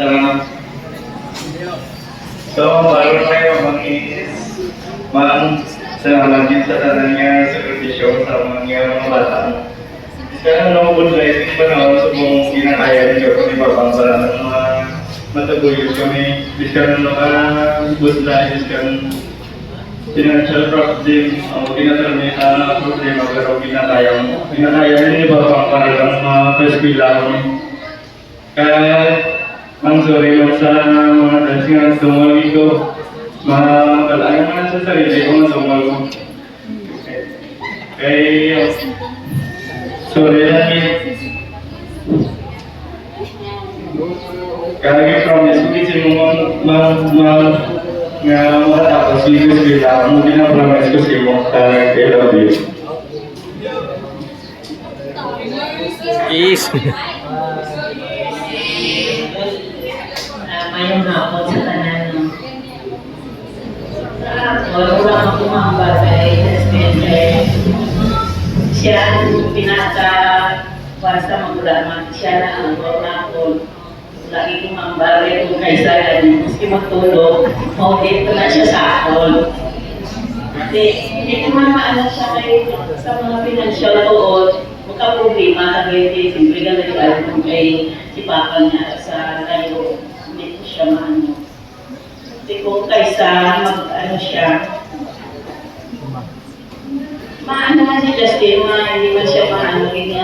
Salamat. So, baru tayo salamat sa tanan niya sa kondisyon sa mga bata. Kaya na-mobilize pa na sa mong ginakaya niyo kung ibabang sa mga mataguyod kami. Diskan mga budla, diskan financial problem, o ginatarmi na problema pero ginakaya niyo ibabang para lang mga kasbila kami. Kaya ang sorry lang sa mga dasingan tumal ito, makalayan mo na sa sarili ko na tumal ko. Kaya, sorry lang yun. Kaya promise ko kasi makatapos video sila, mo pinapromise ko sa iyo, I love you. Is. Mayroong hapon sa tanan. Wala akong kumambagay. Siya ang pinaka-wasa magulaman. Siya na ang hapon. Lagi kong mambagay kung kaysa yan. Maski magtulog, maudit na siya sa akon. Hindi ko man maalam siya sa mga financial tuod. Mukhang problema na ganyan. Siyempre ka nag-alam kung kay si Papa niya sa tayo. Hindi ko siya maano. Hindi ko kaysa mag-ano siya. Maano man si Justin, hindi man siya maano.